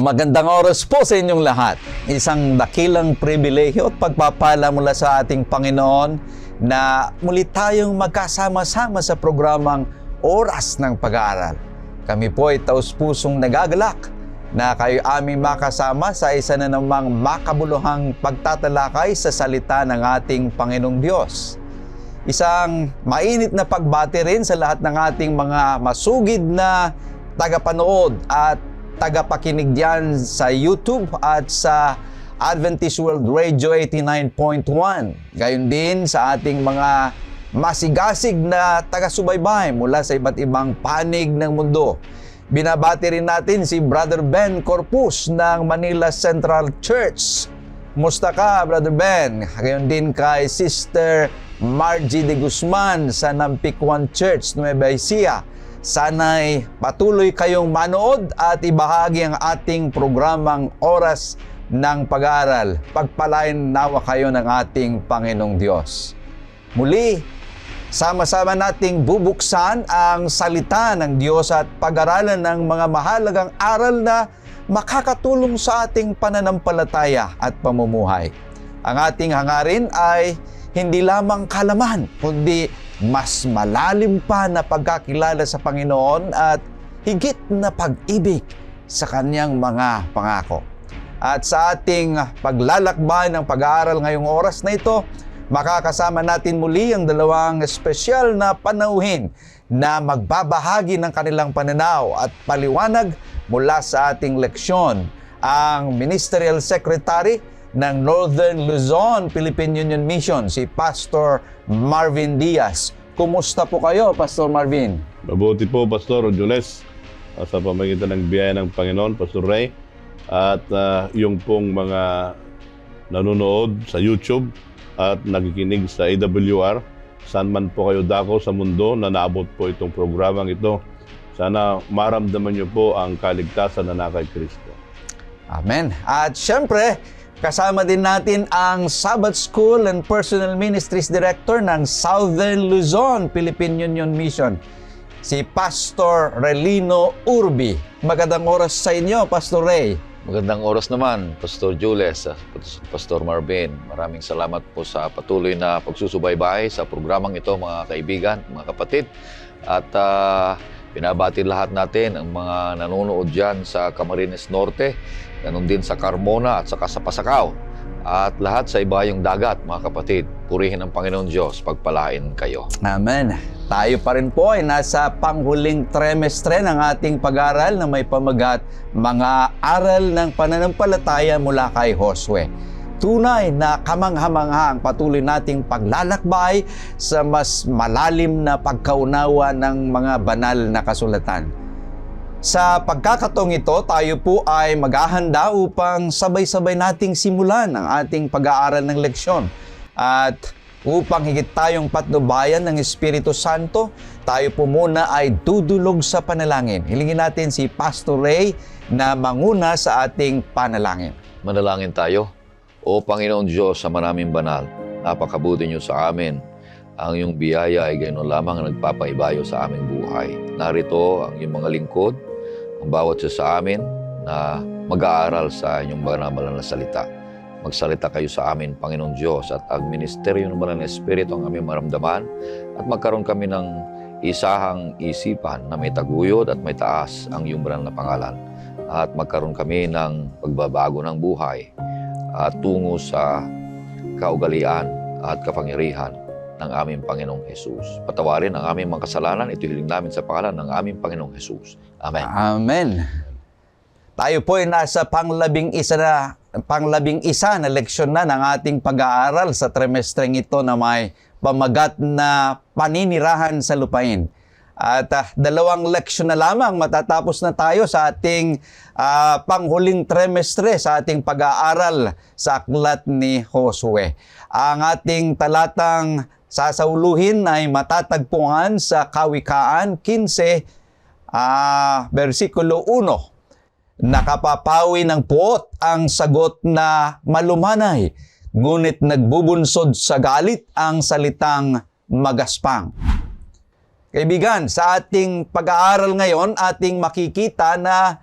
Magandang oras po sa inyong lahat. Isang dakilang pribilehyo at pagpapala mula sa ating Panginoon na muli tayong magkasama-sama sa programang Oras ng Pag-aaral. Kami po ay taus-pusong nagagalak na kayo aming makasama sa isa na namang makabuluhang pagtatalakay sa salita ng ating Panginoong Diyos. Isang mainit na pagbati rin sa lahat ng ating mga masugid na tagapanood at tagapakinig dyan sa YouTube at sa Adventist World Radio 89.1. Gayon din sa ating mga masigasig na taga-subaybay mula sa iba't ibang panig ng mundo. Binabati rin natin si Brother Ben Corpus ng Manila Central Church. Musta ka, Brother Ben? Gayon din kay Sister Margie de Guzman sa Nampikwan Church, Nueva Ecija. Sana'y patuloy kayong manood at ibahagi ang ating programang Oras ng Pag-aaral. Pagpalain nawa kayo ng ating Panginoong Diyos. Muli, sama-sama nating bubuksan ang salita ng Diyos at pag-aralan ng mga mahalagang aral na makakatulong sa ating pananampalataya at pamumuhay. Ang ating hangarin ay hindi lamang kalaman, kundi mas malalim pa na pagkakilala sa Panginoon at higit na pag-ibig sa Kanyang mga pangako. At sa ating paglalakbay ng pag-aaral ngayong oras na ito, makakasama natin muli ang dalawang espesyal na panauhin na magbabahagi ng kanilang pananaw at paliwanag mula sa ating leksyon. Ang Ministerial Secretary ng Northern Luzon Philippine Union Mission, si Pastor Marvin Diaz. Kumusta po kayo, Pastor Marvin? Mabuti po, Pastor Jules, sa pamagitan ng biyaya ng Panginoon, Pastor Ray, at yung pong mga nanonood sa YouTube at nakikinig sa AWR, saan man po kayo dako sa mundo na naabot po itong programang ito. Sana maramdaman niyo po ang kaligtasan na nasa Kristo. Amen. At syempre, kasama din natin ang Sabbath School and Personal Ministries Director ng Southern Luzon Philippine Union Mission, si Pastor Relino Urbi. Magandang oras sa inyo, Pastor Ray. Magandang oras naman, Pastor Jules, Pastor Marvin. Maraming salamat po sa patuloy na pagsusubaybay sa programang ito, mga kaibigan, mga kapatid. At pinabati lahat natin ang mga nanonood dyan sa Camarines Norte, ganun din sa Carmona at saka sa Pasacao. At lahat sa ibayong dagat, mga kapatid, purihin ang Panginoon Diyos, pagpalain kayo. Amen. Tayo pa rin po ay nasa panghuling trimestre ng ating pag-aaral na may pamagat, mga aral ng pananampalataya mula kay Josue. Tunay na kamangha-mangha ang patuloy nating paglalakbay sa mas malalim na pagkaunawa ng mga banal na kasulatan. Sa pagkakataong ito, tayo po ay maghahanda upang sabay-sabay nating simulan ang ating pag-aaral ng leksyon. At upang higit tayong patnubayan ng Espiritu Santo, tayo po muna ay dudulog sa panalangin. Hilingin natin si Pastor Ray na manguna sa ating panalangin. Manalangin tayo. O Panginoon Diyos sa maraming banal, napakabuti niyo sa amin. Ang iyong biyaya ay ganoon lamang ang nagpapaibayo sa aming buhay. Narito ang iyong mga lingkod, ang bawat isa sa amin na mag-aaral sa inyong banal na salita. Magsalita kayo sa amin, Panginoon Diyos, at ang ministeryo ng banal na Espiritu ang aming maramdaman at magkaroon kami ng isahang isipan na may taguyod at may taas ang iyong banal na pangalan. At magkaroon kami ng pagbabago ng buhay at tungo sa kaugalian at kapangyarihan ng aming Panginoong Jesus. Patawarin ang aming mga kasalanan. Ito hiling namin sa pangalan ng aming Panginoong Jesus. Amen. Amen. Tayo po ay nasa panglabing isa na leksyon na ng ating pag-aaral sa trimestreng ito na may pamagat na paninirahan sa lupain. At dalawang leksyon na lamang matatapos na tayo sa ating panghuling trimestre sa ating pag-aaral sa aklat ni Josue. Ang ating talatang sasauluhin ay matatagpuan sa Kawikaan 15, versikulo 1. Nakapapawi ng puot ang sagot na malumanay, ngunit nagbubunsod sa galit ang salitang magaspang. Kaibigan, sa ating pag-aaral ngayon, ating makikita na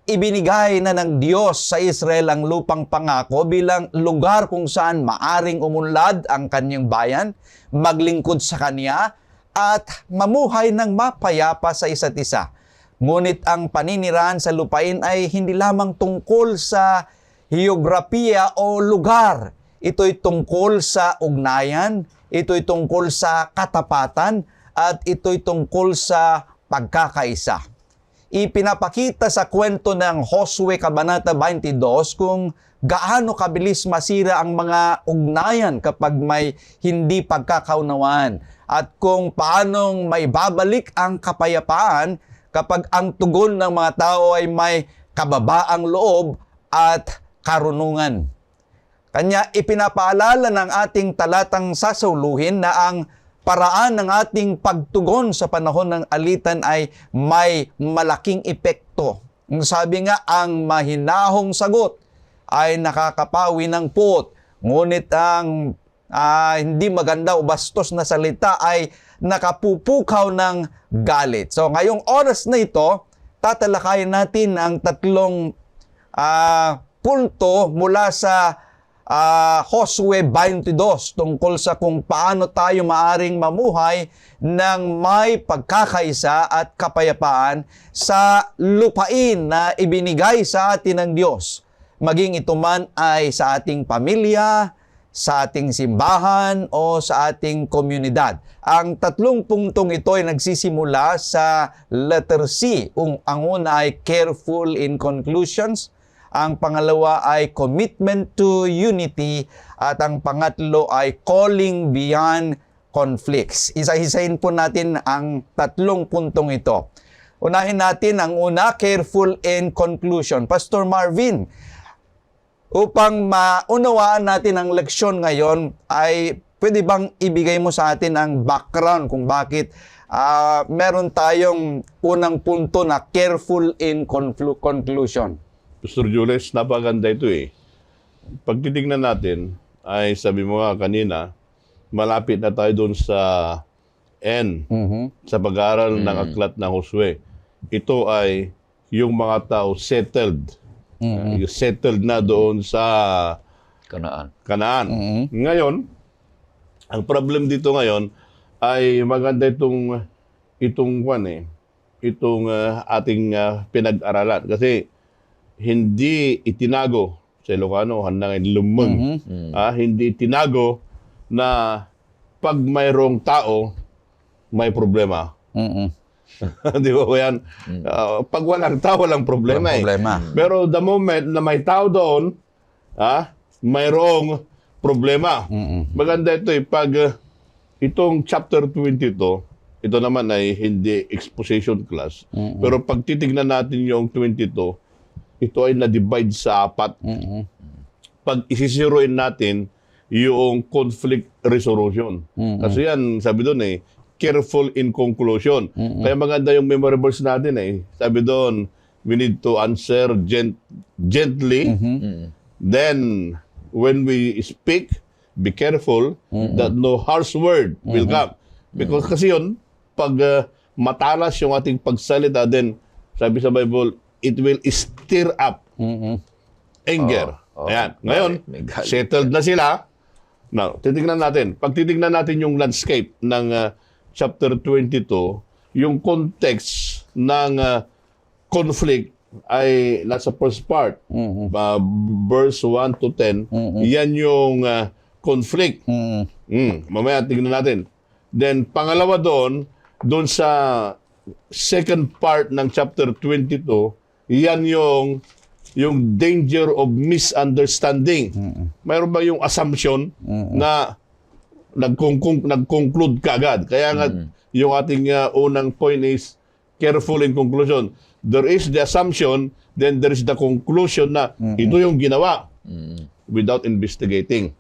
ibinigay na ng Diyos sa Israel ang lupang pangako bilang lugar kung saan maaring umunlad ang kanyang bayan, maglingkod sa Kanya, at mamuhay ng mapayapa sa isa't isa. Ngunit ang paninirahan sa lupain ay hindi lamang tungkol sa heograpiya o lugar. Ito'y tungkol sa ugnayan, ito'y tungkol sa katapatan, at ito'y tungkol sa pagkakaisa. Ipinapakita sa kwento ng Josue Kabanata 22 kung gaano kabilis masira ang mga ugnayan kapag may hindi pagkakaunawaan at kung paanong may babalik ang kapayapaan kapag ang tugon ng mga tao ay may kababaang loob at karunungan. Kanya ipinapaalala ng ating talatang sasauluhin na ang paraan ng ating pagtugon sa panahon ng alitan ay may malaking epekto. Sabi nga, ang mahinahong sagot ay nakakapawi ng puot. Ngunit ang hindi maganda o bastos na salita ay nakapupukaw ng galit. So ngayong oras na ito, tatalakayin natin ang tatlong punto mula sa Josue 22 tungkol sa kung paano tayo maaring mamuhay ng may pagkakaisa at kapayapaan sa lupain na ibinigay sa atin ng Diyos. Maging ito man ay sa ating pamilya, sa ating simbahan o sa ating komunidad. Ang tatlong punktong ito ay nagsisimula sa letter C. Ang una ay careful in conclusions. Ang pangalawa ay commitment to unity at ang pangatlo ay calling beyond conflicts. Isa-isahin po natin ang tatlong puntong ito. Unahin natin ang una, careful in conclusion. Pastor Marvin, upang maunawaan natin ang leksyon ngayon, ay pwede bang ibigay mo sa atin ang background kung bakit meron tayong unang punto na careful in conclusion? Pastor Jules, napaganda ito eh. Pag titignan natin, ay sabi mo nga kanina, malapit na tayo doon sa N, sa pag-aaral ng aklat ng Josue. Ito ay yung mga tao settled. Settled na doon sa Kanaan. Ngayon, ang problem dito ngayon ay maganda itong ating pinag-aralan. Kasi hindi itinago sa Ilocano, handang lumeng. Hindi itinago na pag mayroong tao, may problema. Di ba po yan? Pag walang tao, walang problema. Pero the moment na may tao doon, mayroong problema. Maganda ito eh. Pag itong chapter 22, ito naman ay hindi exposition class. Pero pag titignan natin yung 22, ito ay na-divide sa 4. Pag isisiruin natin yung conflict resolution. Kasi yan, sabi doon eh, careful in conclusion. Kaya maganda yung memory verse natin eh. Sabi doon, we need to answer gently. Then, when we speak, be careful that no harsh word will come. Because kasi yun, pag matalas yung ating pagsalita, then sabi sa Bible, it will stir up anger. Ayan. Ngayon, settled na sila. Now, titignan natin. Pag titignan natin yung landscape ng chapter 22, yung context ng conflict ay nasa first part. Verse 1 to 10. Yan yung conflict. Mamaya tignan natin. Then, pangalawa doon sa second part ng chapter 22, yan yung danger of misunderstanding. Mayroon ba yung assumption na nag-conclude kaagad? Kaya nga, yung ating unang point is careful in conclusion. There is the assumption, then there is the conclusion na ito yung ginawa without investigating.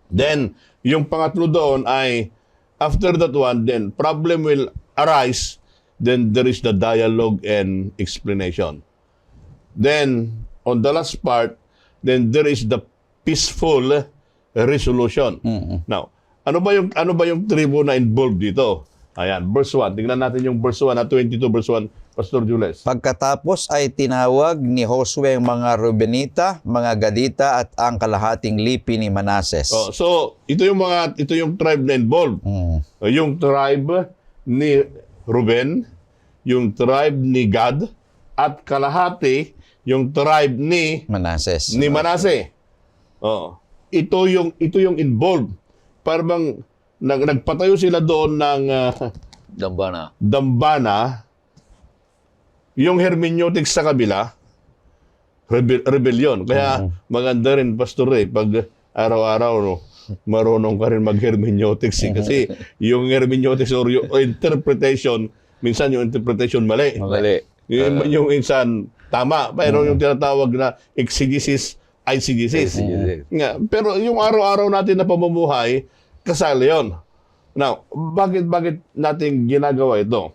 Then, yung pangatlo doon ay, after that one, then problem will arise. Then there is the dialogue and explanation. Then, on the last part, then there is the peaceful resolution. Now, ano ba yung tribo na involved dito? Ayan, verse 1. Tingnan natin yung verse 1, 22 verse 1. Pastor Jules. Pagkatapos ay tinawag ni Josue ang mga Rubenita, mga Gadita at ang kalahating lipi ni Manases. So, ito yung tribe na involved. Yung tribe ni Ruben, yung tribe ni Gad, at kalahati yung tribe ni Manases. Manase. Ito yung involved. Parang nagpatayo sila doon ng dambana. Yung hermeneutics sa kabila, rebellion. Kaya maganda rin, Pastor Ray, pag araw-araw, no, marunong ka rin mag-hermeneutics. Kasi yung hermeneutics or yung interpretation, minsan yung interpretation mali. Yung minsan tama. Pero yung tinatawag na exegesis, eisegesis. Pero yung araw-araw natin na pamumuhay, kasali yun. Now, bakit natin ginagawa ito?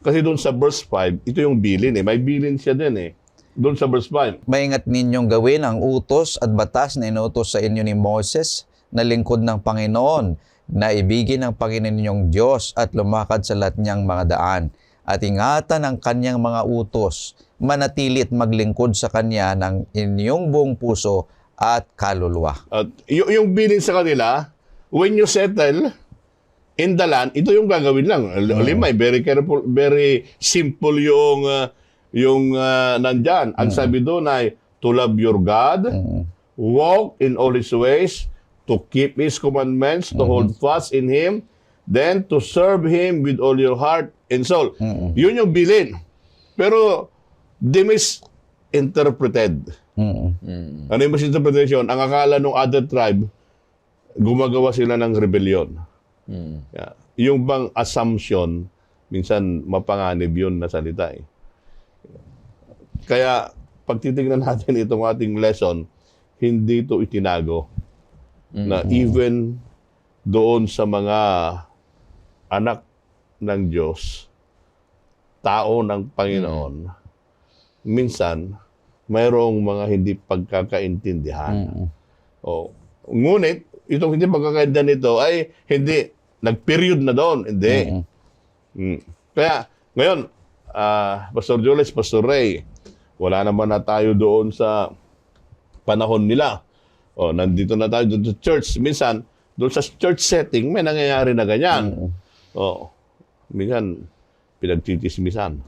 Kasi doon sa verse 5, ito yung bilin eh. May bilin siya din eh. Doon sa verse 5. Maingat ninyong gawin ang utos at batas na inutos sa inyo ni Moses na lingkod ng Panginoon, na ibigin ang Panginoon ninyong Diyos at lumakad sa lahat niyang mga daan. At ingatan ang kanyang mga utos, manatilit maglingkod sa kanya ng inyong buong puso at kaluluwa. At yung bilin sa kanila, when you settle in the land, ito yung gagawin lang. Limay, very careful, very simple yung nandyan. Ang sabi doon ay, to love your God, walk in all His ways, to keep His commandments, to hold fast in Him, then to serve Him with all your heart and soul. Yun yung bilin. Pero, they misinterpreted. Ano yung misinterpretation? Ang akala ng other tribe, gumagawa sila ng rebellion. Yung bang assumption, minsan mapanganib yun na salita eh. Kaya, pag titignan natin itong ating lesson, hindi ito itinago. Na even doon sa mga anak ng Diyos, tao ng Panginoon, minsan, mayroong mga hindi pagkakaintindihan. Ngunit, itong hindi pagkakaintindihan nito ay hindi, nag-period na doon. Hindi. Kaya, ngayon, Pastor Jules, Pastor Ray, wala naman na tayo doon sa panahon nila. Nandito na tayo doon sa church. Minsan, doon sa church setting, may nangyayari na ganyan. Minsan, pinagtitismisan.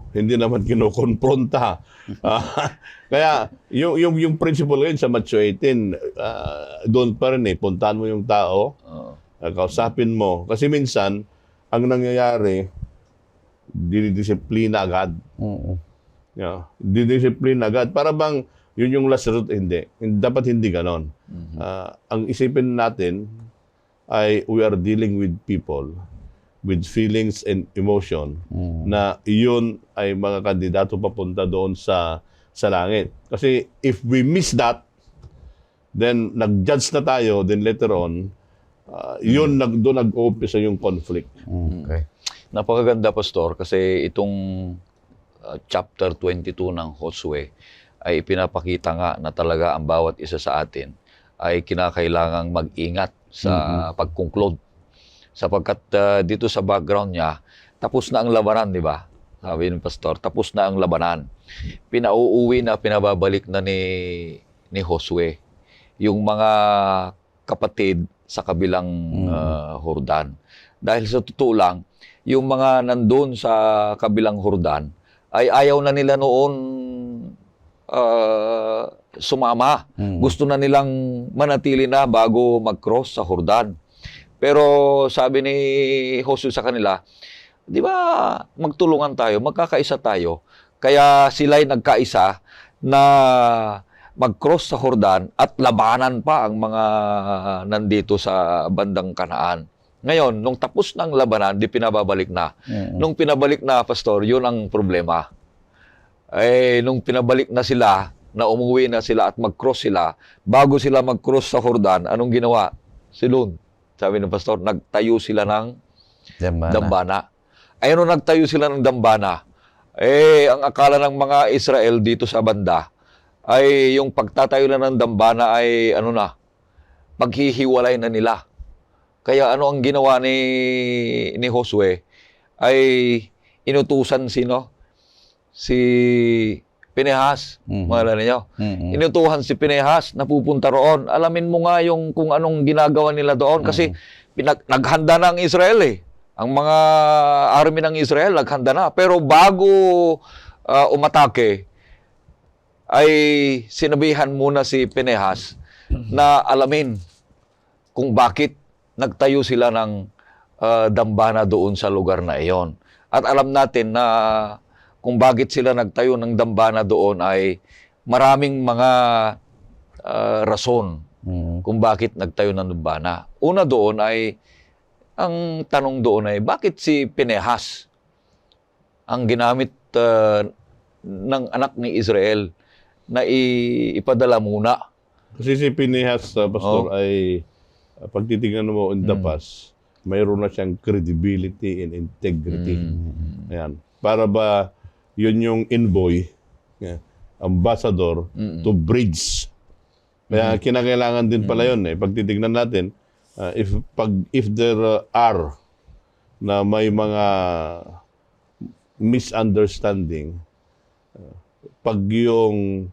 Hindi naman kinukonfronta. Kaya, yung principle ngayon sa Matthew 18, doon pa rin puntahan mo yung tao, kausapin mo. Kasi minsan, ang nangyayari, dinidisiplina agad. Dinidisiplina agad. Para bang, yun yung last resort, hindi. Dapat hindi ganon. Ang isipin natin ay we are dealing with people with feelings and emotion na iyon ay mga kandidato papunta doon sa langit. Kasi if we miss that, then nag-judge na tayo, then later on, yun doon nag-uumpisa yung conflict. Okay. Napakaganda, Pastor, kasi itong chapter 22 ng Josue ay ipinapakita nga na talaga ang bawat isa sa atin ay kinakailangang mag-ingat sa pag-conclude. Sapagkat dito sa background niya, tapos na ang labanan, di ba? Sabi ng Pastor, tapos na ang labanan. Pinauuwi na, pinababalik na ni Josue yung mga kapatid sa kabilang Jordan. Dahil sa totoo lang, yung mga nandun sa kabilang Jordan ay ayaw na nila noon sumama. Gusto na nilang manatili na bago mag-cross sa Jordan. Pero sabi ni Josue sa kanila, di ba magtulungan tayo, magkakaisa tayo. Kaya sila'y nagkaisa na mag-cross sa Jordan at labanan pa ang mga nandito sa bandang Kanaan. Ngayon, nung tapos ng labanan, di pinababalik na. Nung pinabalik na, Pastor, yun ang problema. Nung pinabalik na sila, na umuwi na sila at mag-cross sila, bago sila mag-cross sa Jordan, anong ginawa? Silun. Sabi ng Pastor, nagtayo sila ng dambana. Nung nagtayo sila ng dambana, ang akala ng mga Israel dito sa banda, ay yung pagtatayo na ng dambana ay paghihiwalay na nila. Kaya ano ang ginawa ni Josue ay inutusan sino? Si Pinehas, maalala niyo? Inutuhan si Pinehas na pupunta roon. Alamin mo nga yung kung anong ginagawa nila doon kasi naghanda na ang Israel eh. Ang mga army ng Israel naghanda na. Pero bago umatake, ay sinabihan muna si Pinehas na alamin kung bakit nagtayo sila ng dambana doon sa lugar na iyon. At alam natin na kung bakit sila nagtayo ng dambana doon ay maraming mga rason kung bakit nagtayo ng dambana. Una doon ay, ang tanong doon ay, bakit si Pinehas ang ginamit ng anak ni Israel na ipadala muna? Kasi si Pinehas, Pastor, ay pag titignan mo in the past, mayroon na siyang credibility and integrity. Ayan. Para ba yun yung envoy, ambassador, to bridge. Kaya kinakailangan din pala yun. Pag titignan natin, if there are na may mga misunderstanding, pag yung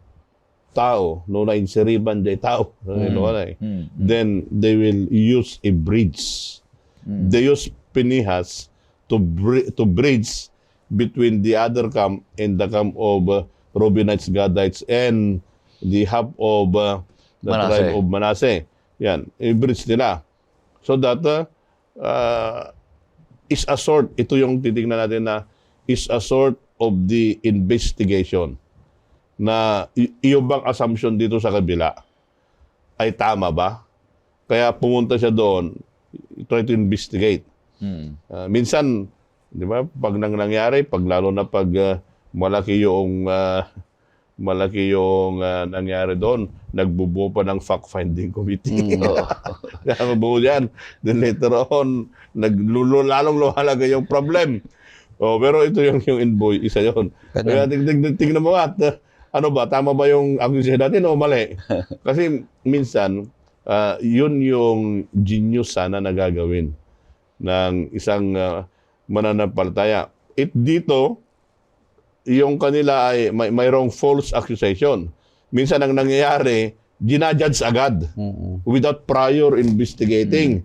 tao, no na inseriban day tao, then they will use a bridge. They use Pinehas to bridge between the other camp and the camp of Reubenites, Gadites, and the half of the tribe of Manasseh. Yan, i-bridge nila. So that is a sort, ito yung titignan natin na is a sort of the investigation na yung bang assumption dito sa kabila ay tama ba? Kaya pumunta siya doon, try to investigate. Minsan, di ba, pag nangyari, pag lalo na pag malaki yung nangyari doon, nagbubuo pa ng fact-finding committee. Kaya mabuo yan. Then later on, lalong lumalaga yung problem. Pero ito yung envoy, isa yun. Kaya tingnan mo at ano ba, tama ba yung accusation natin o mali? Kasi minsan, yun yung genius sana na gagawin ng isang mananampalataya. Dito, yung kanila ay mayroong false accusation. Minsan ang nangyayari, ginajudge agad without prior investigating.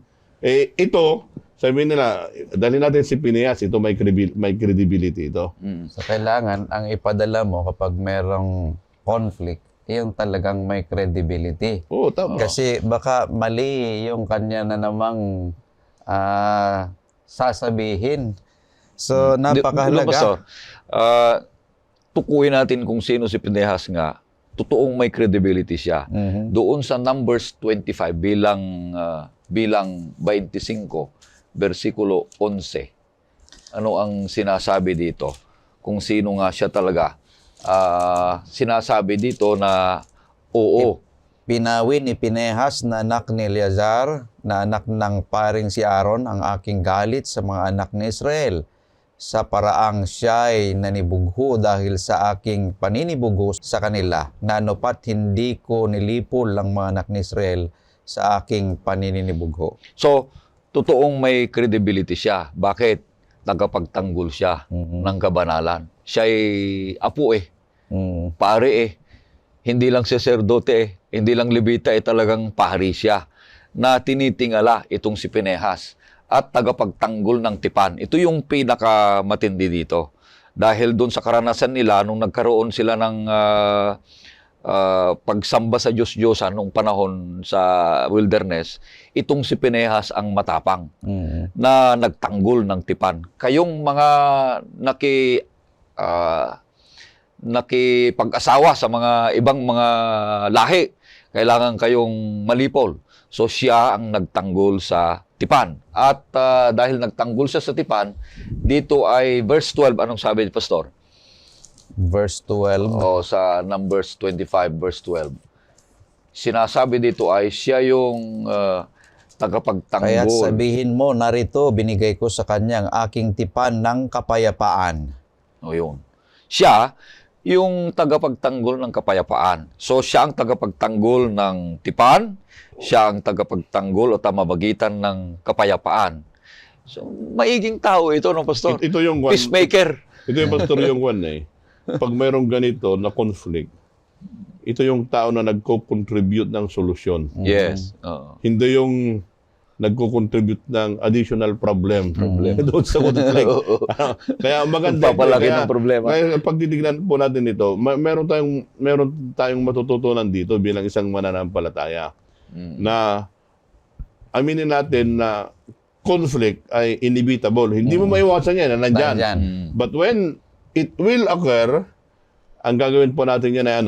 Ito, sabi nila, dali natin si Pinehas, ito may credibility ito. So kailangan, ang ipadala mo kapag merong conflict, yung talagang may credibility. Oo, tama. Kasi baka mali yung kanya na namang sasabihin. So napakahalaga. Tukuyin natin kung sino si Pinehas nga. Totoong may credibility siya. Doon sa Numbers 25 bilang 25, versikulo 11. Ano ang sinasabi dito? Kung sino nga siya talaga. Sinasabi dito na oo. Pinawin ni Pinehas na anak ni Eleazar, na anak ng paring si Aaron, ang aking galit sa mga anak ni Israel, sa paraang siya'y nanibugho dahil sa aking paninibugho sa kanila, na anopat hindi ko nilipol ang mga anak ni Israel sa aking paninibugho. So, totoong may credibility siya. Bakit? Tagapagtanggol siya ng kabanalan. Siya'y apo pare Hindi lang saserdote hindi lang Levita talagang pari siya na tinitingala itong si Pinehas at tagapagtanggol ng tipan. Ito yung pinakamatindi dito. Dahil doon sa karanasan nila nung nagkaroon sila ng pagsamba sa Diyos-Diyosan nung panahon sa wilderness, itong si Pinehas ang matapang na nagtanggol ng tipan. Kayong mga nakipag-asawa sa mga ibang mga lahi, kailangan kayong malipol. So siya ang nagtanggol sa tipan. At dahil nagtanggol siya sa tipan, dito ay verse 12. Anong sabi ni Pastor? Verse 12. O sa Numbers 25 verse 12. Sinasabi dito ay siya yung tagapagtanggol. Kaya sabihin mo, narito binigay ko sa kanya ang aking tipan ng kapayapaan. O yun. Siya yung tagapagtanggol ng kapayapaan. So siya ang tagapagtanggol ng tipan, siya ang tagapagtanggol o tamabagitan ng kapayapaan. So, maiging tao ito, no, Pastor? Ito yung one. Peacemaker. Ito yung pastor yung one eh. Pag mayroong ganito na conflict, ito yung tao na nagko-contribute ng solusyon. Yes. Oo. Hindi yung nagko-contribute ng additional problem doon sa conflict. Kaya maganda. Papalaki Kaya, ng problema. kaya pag titignan po natin ito, meron tayong matututunan dito bilang isang mananampalataya na aminin natin na conflict ay inevitable. Hindi mo maiwasan yan, nandyan. Nandyan. But when it will occur, ang gagawin po natin yan ay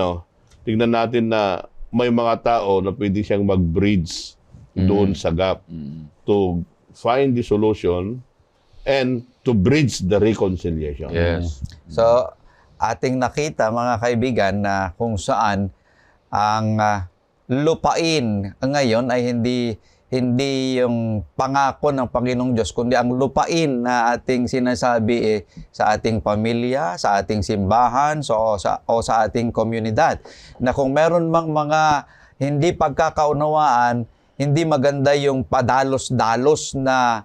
tignan natin na may mga tao na pwede siyang mag-bridge doon sa gap to find the solution and to bridge the reconciliation. Yes. So, ating nakita mga kaibigan na kung saan ang lupain ngayon ay hindi yung pangako ng Panginoong Diyos, kundi ang lupain na ating sinasabi sa ating pamilya, sa ating simbahan, o sa ating komunidad. Na kung meron mang mga hindi pagkakaunawaan, hindi maganda yung padalos-dalos na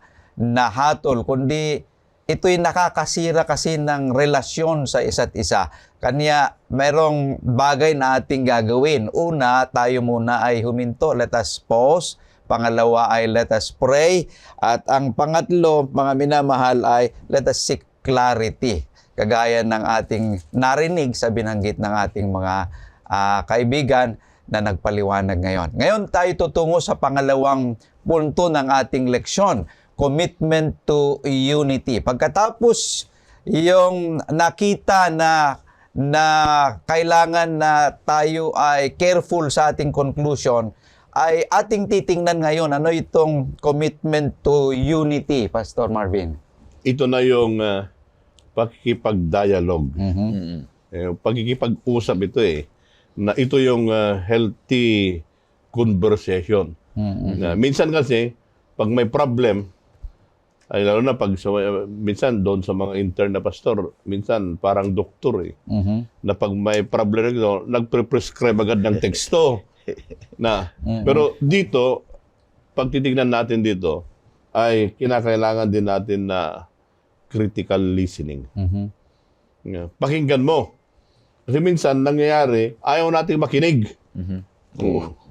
hatol, kundi ito'y nakakasira kasi ng relasyon sa isa't isa. Kanya merong bagay na ating gagawin. Una, tayo muna ay huminto. Let us pause. Pangalawa ay let us pray. At ang pangatlo, mga minamahal, ay let us seek clarity. Kagaya ng ating narinig sa binanggit ng ating mga kaibigan na nagpaliwanag ngayon. Ngayon tayo tutungo sa pangalawang punto ng ating leksyon, commitment to unity. Pagkatapos yung nakita na kailangan na tayo ay careful sa ating conclusion, ay ating titingnan ngayon ano itong commitment to unity, Pastor Marvin. Ito na yung pakikipag-dialogue. Pakikipag-usap ito na ito yung healthy conversation. Na minsan kasi, pag may problem, ay lalo na pag minsan doon sa mga intern na pastor, minsan parang doktor na pag may problem nito, nagpre-prescribe agad ng teksto. Pero dito, pag titignan natin dito, ay kinakailangan din natin na critical listening. Pakinggan mo. Kasi minsan, nangyayari, ayaw natin makinig.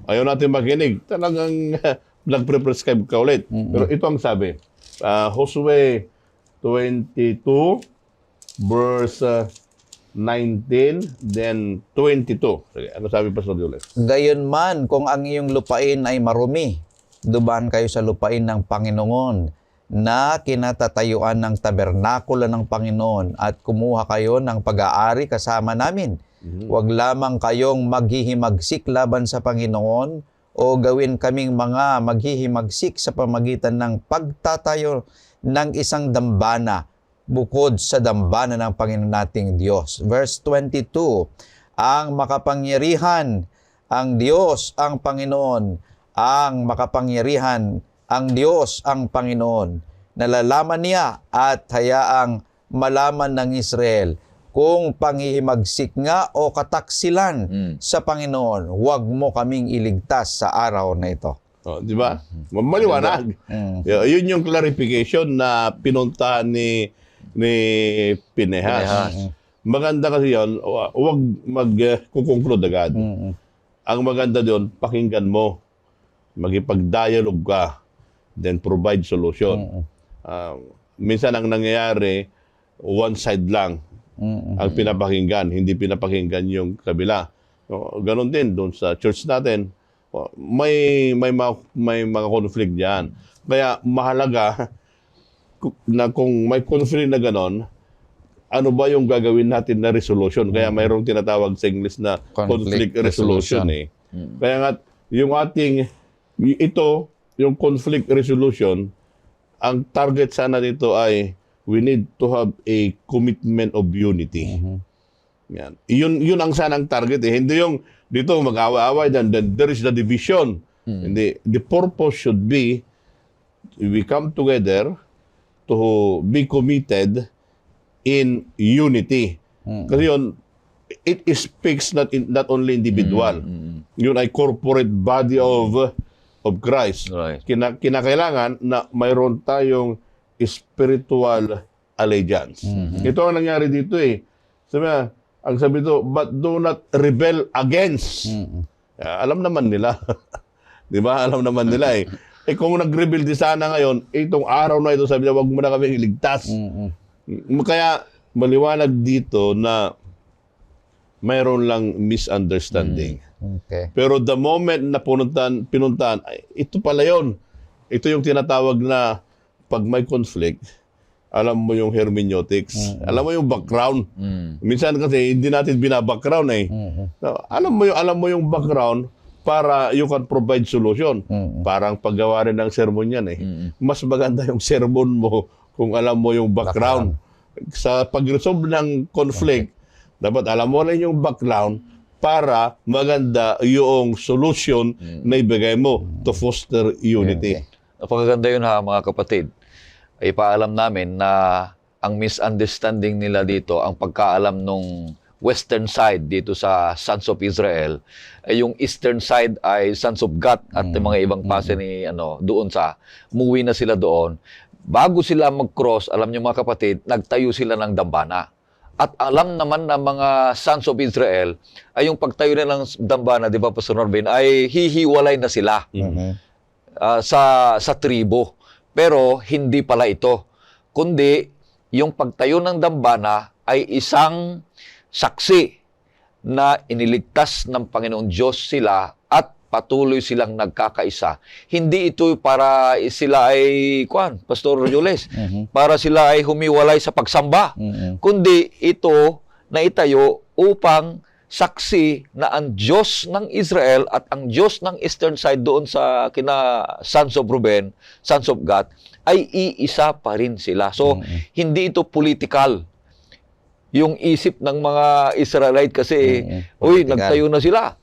Ayaw natin makinig. Talagang nagpre-prescribe ka ulit. Pero ito ang sabi. Josue 22, verse 19, then 22. Sige, ano sabi Pastor Jules? Gayon man, kung ang iyong lupain ay marumi, dumaan kayo sa lupain ng Panginoon na kinatatayuan ng tabernakulo ng Panginoon at kumuha kayo ng pag-aari kasama namin. Huwag lamang kayong maghihimagsik laban sa Panginoon o gawin kaming mga maghihimagsik sa pamagitan ng pagtatayo ng isang dambana bukod sa dambana ng Panginoon nating Diyos. Verse 22, ang makapangyarihan, ang Diyos, ang Panginoon, ang makapangyarihan, ang Diyos, ang Panginoon. Nalalaman niya at hayaang malaman ng Israel kung panghihimagsik nga o kataksilan sa Panginoon, huwag mo kaming iligtas sa araw na ito. Di ba? Maliwanag. Yun yung clarification na pinuntahan ni Pinehas. Maganda kasi yun, huwag mag-conclude agad. Ang maganda doon, pakinggan mo, magipag-dialogue ka, then provide solution. Minsan ang nangyayari, one side lang ang pinapakinggan, hindi pinapakinggan yung kabila. Ganon din doon sa church natin, may mga conflict diyan. Kaya mahalaga na kung may conflict na ganon, ano ba yung gagawin natin na resolution? Kaya mayroong tinatawag sa English na conflict resolution. Kaya nga, yung conflict resolution, ang target sana dito ay we need to have a commitment of unity. Yan. Yun ang sanang target. Hindi yung dito mag-away-away, then there is the division. Hindi. The purpose should be we come together to be committed in unity. Kasi yun, it speaks not only individual. Yun ay corporate body of Christ. Right. Kinakailangan na mayroon tayong spiritual allegiance. Ito ang nangyari dito eh. Ang sabi ito, but do not rebel against. Alam naman nila. Di ba? Alam naman nila eh. Kung nag-rebel di sana ngayon, itong araw na ito, sabi niya, wag mo na kami iligtas. Kaya maliwanag dito na mayroon lang misunderstanding. Okay. Pero the moment na pinuntahan, ay, ito pala yun. Ito yung tinatawag na pag may conflict, alam mo yung hermeneutics, alam mo yung background. Minsan kasi hindi natin bina-background eh. So, alam mo yung background para you can provide solution. Parang paggawa rin ng sermon yan eh. Mas maganda yung sermon mo kung alam mo yung background. Sa pag-resolve ng conflict, dapat alam mo rin yung background para maganda yung solution na ibigay mo to foster unity. Napakaganda yun ha, mga kapatid. Ipaalam namin na ang misunderstanding nila dito, ang pagkaalam nung western side dito sa Sons of Israel, ay yung eastern side ay Sons of God at yung mga ibang pase ni doon sa umuwi na sila doon. Bago sila mag-cross, alam niyo mga kapatid, nagtayo sila ng dambana. At alam naman ng mga Sons of Israel ay yung pagtayo na ng dambana, di ba Pastor Norvin, ay hihiwalay na sila sa tribo. Pero hindi pala ito. Kundi yung pagtayo ng dambana ay isang saksi na iniligtas ng Panginoong Diyos sila at patuloy silang nagkakaisa. Hindi ito para sila ay, Pastor Jules, para sila ay humiwalay sa pagsamba. Kundi ito na itayo upang saksi na ang Diyos ng Israel at ang Diyos ng eastern side doon sa kina Sons of Reuben, Sons of God, ay iisa pa rin sila. So, hindi ito political. Yung isip ng mga Israelite kasi, nagtayo na sila.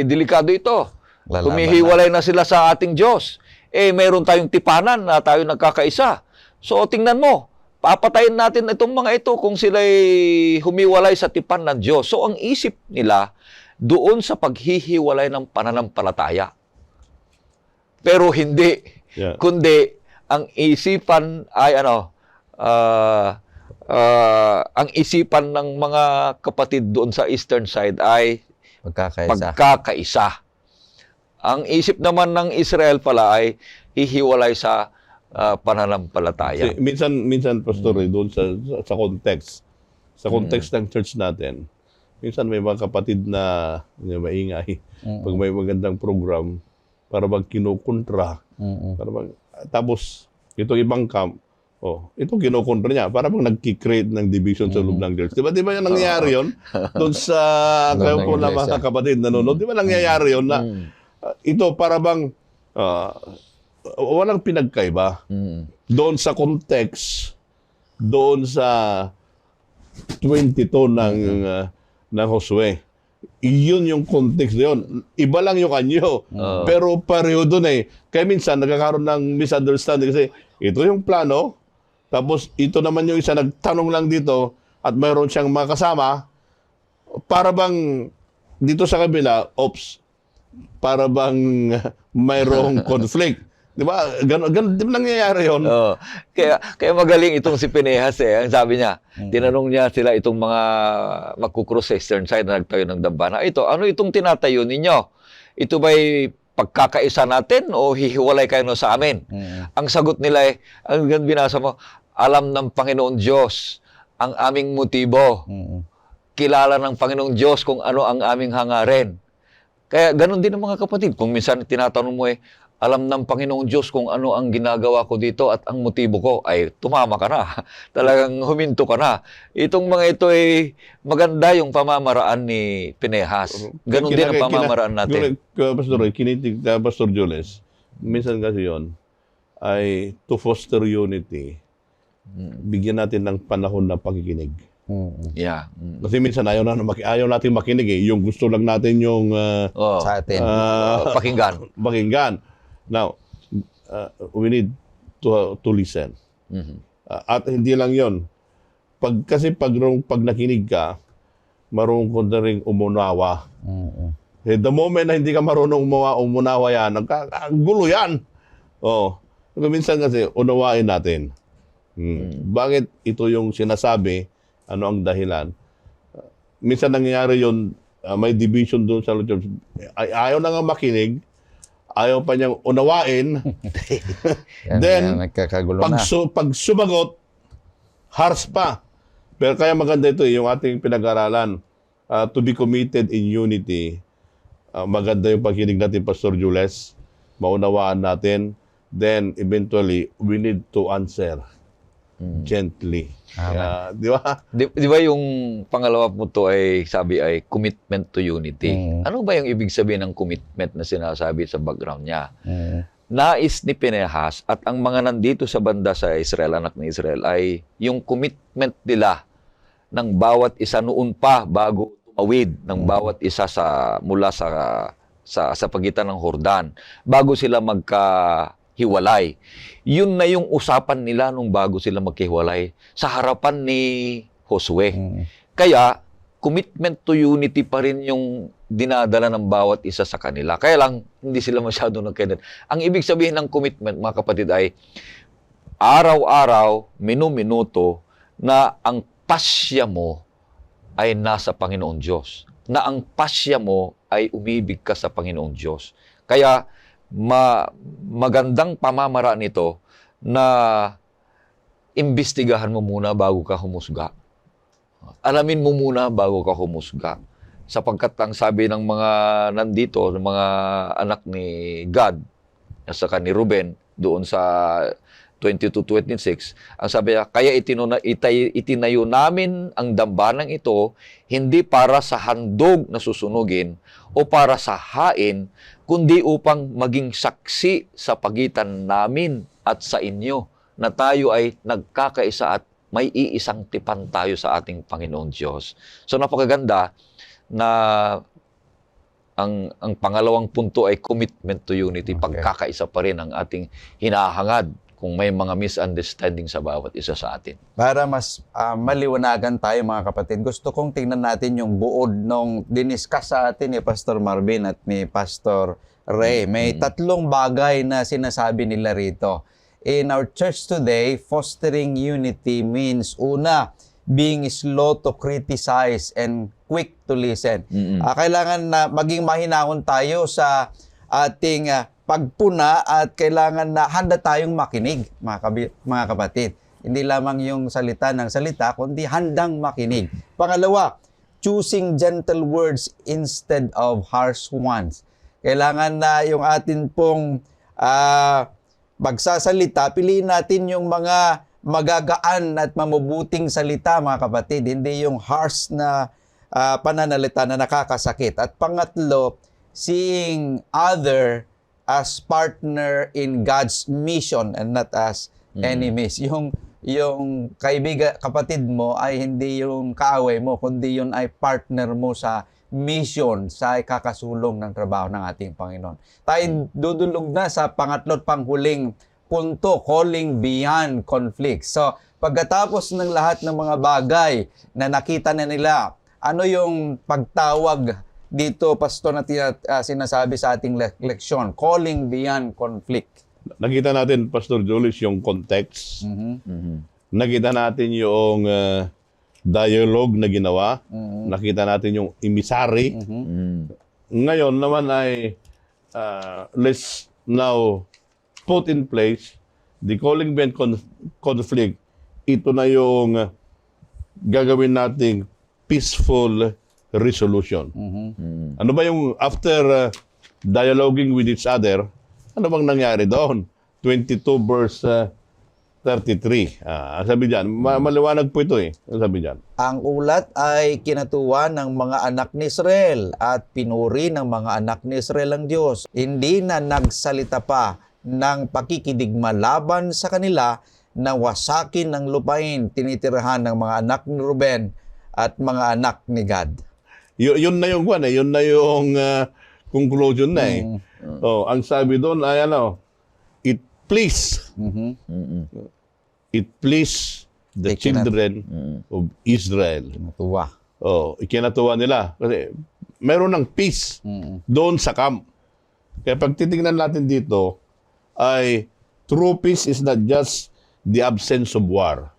Delikado ito. Humihiwalay na sila sa ating Diyos. Meron tayong tipanan na tayo nagkakaisa. So, tingnan mo, papatayin natin itong mga ito kung sila'y humiwalay sa tipan ng Diyos. So, ang isip nila doon sa paghihiwalay ng pananampalataya. Pero hindi. Yeah. Kundi, ang isipan ay ang isipan ng mga kapatid doon sa eastern side ay pagkakaisa. Ang isip naman ng Israel pala ay hihiwalay sa pananampalataya. Kasi minsan pastor, doon sa context. Sa context ng church natin, minsan may mga kapatid na maingay. Pag may magandang program, para bang kinukontra. Tapos, itong ibang camp, ito kinukontra niya. Para bang nagki-create ng division sa loob ng church. Di ba yung nangyayari yun? Doon sa kayo po na mga kapatid nanonood, di ba nangyayari yun na ito para bang walang pinagkaiba. Doon sa context, doon sa 22 ng Josue. Iyon yung context na yun. Iba lang yung anyo. Pero pareho doon eh. Kaya minsan nagkakaroon ng misunderstanding kasi ito yung plano, tapos ito naman yung isa nagtanong lang dito at mayroon siyang mga kasama, para bang dito sa kabila, para bang mayroong conflict. Di ba? Ganun di ba nangyayari yun? Kaya magaling itong si Pinehas eh. Ang sabi niya, tinanong niya sila itong mga magkukross sa eastern side na nagtayo ng dambana. Ito, ano itong tinatayo ninyo? Ito ba'y pagkakaisa natin o hihiwalay kayo sa amin? Ang sagot nila ang binasa mo, alam ng Panginoon Diyos ang aming motibo. Kilala ng Panginoong Diyos kung ano ang aming hangarin. Kaya ganun din ang mga kapatid. Kung minsan tinatanong mo alam ng Panginoong Diyos kung ano ang ginagawa ko dito at ang motibo ko, ay tumama ka na. Talagang huminto ka na. Itong mga ito ay maganda yung pamamaraan ni Pinehas. Ganun din ang pamamaraan natin. Kinitig ka, Pastor Jules, minsan kasi yun, ay to foster unity, bigyan natin ng panahon na pakikinig. Yeah. Kasi minsan ayaw natin makinig eh. Yung gusto lang natin yung sa atin. Pakinggan. Now, we need to listen. At hindi lang yon. Kasi pag nakinig ka, marunong ko na rin umunawa. The moment na hindi ka marunong umunawa yan, gulo yan. Minsan kasi, unawain natin. Bakit ito yung sinasabi? Ano ang dahilan? Minsan nangyayari yun, may division doon sa church. Ayaw na nga makinig, ayaw pa niyang unawain. Then, nagkakagulo na. pag sumagot, harsh pa. Pero kaya maganda ito, yung ating pinag-aralan, to be committed in unity. Maganda yung pagkinig natin, Pastor Jules. Maunawaan natin. Then, eventually, we need to answer gently. Di ba? Di ba yung pangalawa mo to ay sabi ay commitment to unity? Ano ba yung ibig sabihin ng commitment na sinasabi sa background niya? Nais ni Pinehas at ang mga nandito sa banda sa Israel, anak ni Israel, ay yung commitment nila ng bawat isa noon pa bago tumawid ng bawat isa mula sa pagitan ng Jordan bago sila magkahiwalay. Yun na yung usapan nila nung bago sila magkahiwalay sa harapan ni Josue. Kaya commitment to unity pa rin yung dinadala ng bawat isa sa kanila. Kaya lang hindi sila masyado nagkainan. Ang ibig sabihin ng commitment, mga kapatid, ay araw-araw, minu-minuto na ang pasya mo ay nasa Panginoon Diyos. Na ang pasya mo ay umibig ka sa Panginoon Diyos. Kaya magandang pamamaraan nito na imbestigahan mo muna bago ka humusga. Alamin mo muna bago ka humusga. Sapagkat ang sabi ng mga nandito, ng mga anak ni God, saka ni Ruben, doon sa 22-26, ang sabi niya, kaya itinayo namin ang dambanang ito, hindi para sa handog na susunugin o para sa hain, kundi upang maging saksi sa pagitan namin at sa inyo, na tayo ay nagkakaisa at may iisang tipan tayo sa ating Panginoon Diyos. So napakaganda na ang pangalawang punto ay commitment to unity. Pagkakaisa pa rin ang ating hinahangad kung may mga misunderstanding sa bawat isa sa atin. Para mas maliwanagan tayo, mga kapatid, gusto kong tingnan natin yung buod nung diniscuss sa atin ni Pastor Marvin at ni Pastor Ray. May tatlong bagay na sinasabi nila rito. In our church today, fostering unity means, una, being slow to criticize and quick to listen. Kailangan na maging mahinahon tayo sa ating pagpuna at kailangan na handa tayong makinig, mga kapatid. Hindi lamang yung salita ng salita, kundi handang makinig. Pangalawa, choosing gentle words instead of harsh ones. Kailangan na yung atin pong magsasalita, piliin natin yung mga magagaan at mamubuting salita, mga kapatid. Hindi yung harsh na pananalita na nakakasakit. At pangatlo, seeing other as partner in God's mission and not as enemies. Yung kapatid mo ay hindi yung kaaway mo, kundi yun ay partner mo sa mission, sa kakasulong ng trabaho ng ating Panginoon. Tayo dudulog na sa pangatlo at panghuling punto, calling beyond conflict. So, pagkatapos ng lahat ng mga bagay na nakita na nila, ano yung pagtawag dito, Pastor, na sinasabi sa ating leksyon? Calling beyond conflict. Nakita natin, Pastor Julius, yung context. Nakita natin yung dialogue na ginawa. Nakita natin yung emissary. Ngayon naman ay let's now put in place the calling beyond conflict. Ito na yung gagawin nating peaceful resolution. Ano ba yung after dialoguing with each other, ano bang nangyari doon? 22 verse 33. Sabi diyan, maliwanag po ito eh. Sabi diyan. Ang ulat ay kinatuwa ng mga anak ni Israel at pinuri ng mga anak ni Israel ang Diyos. Hindi na nagsalita pa ng pakikidigma laban sa kanila na wasakin ng lupain tinitirahan ng mga anak ni Ruben at mga anak ni Gad. Yun na yung yun na yung conclusion na eh. Ang sabi doon ay it please the children of Israel. Kinatuwa. Ikinatuwa nila kasi meron ng peace doon sa camp. Kaya pag titingnan natin dito ay True peace is not just the absence of war,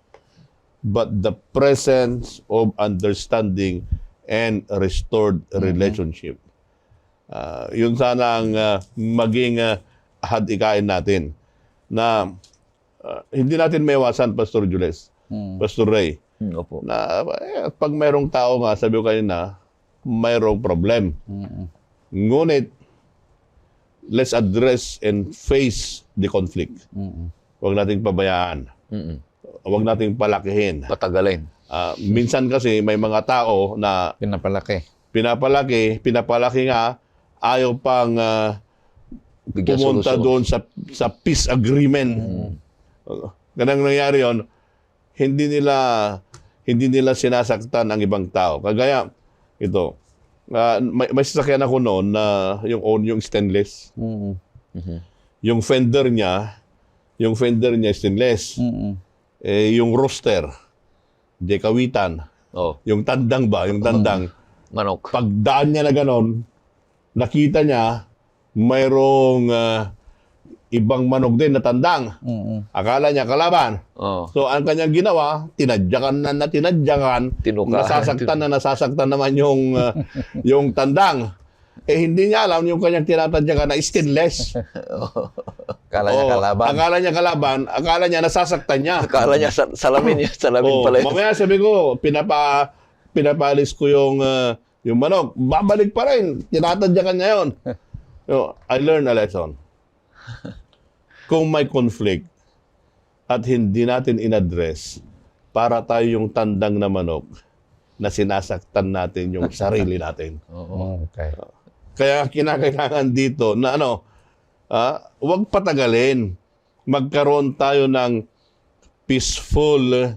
but the presence of understanding and restored relationship. Yun sana ang maging hadikain natin na hindi natin maiwasan, Pastor Jules, Pastor Ray, Opo. na pag mayroong tao nga, sabi ko kanina, mayroong problem. Ngunit, let's address and face the conflict. Huwag nating pabayaan. Huwag nating palakihin. Patagalin. Minsan kasi may mga tao na pinapalaki nga, ayaw pang Bigyan pumunta solusyon. doon sa peace agreement. Ganang nangyari yon, hindi nila sinasaktan ang ibang tao. Kagaya ito, may sasakyan ako noon na yung stainless. Yung fender niya stainless. Yung roster, dekawitan. Oh, Yung tandang ba? Yung tandang. manok. Pagdaan niya na ganon, nakita niya mayroong ibang manok din na tandang. Akala niya kalaban. Oh, So, ang kanyang ginawa, tinadyakan, Tinuka. nasasaktan naman yung tandang. Hindi niya alam yung kanyang tinatadyakan na stainless. Kala niya kalaban. Akala niya kalaban, akala niya nasasaktan niya. akala niya salamin yun. Salamin pala yun. Mamaya sabi ko, pinapalis ko yung manok. Babalik pa rin. Tinatadyakan niya yun. I learned a lesson. Kung may conflict at hindi natin in-address, para tayo yung tandang na manok na sinasaktan natin yung sarili natin. Okay. Kaya kinakailangan dito na huwag patagalin. Magkaroon tayo ng peaceful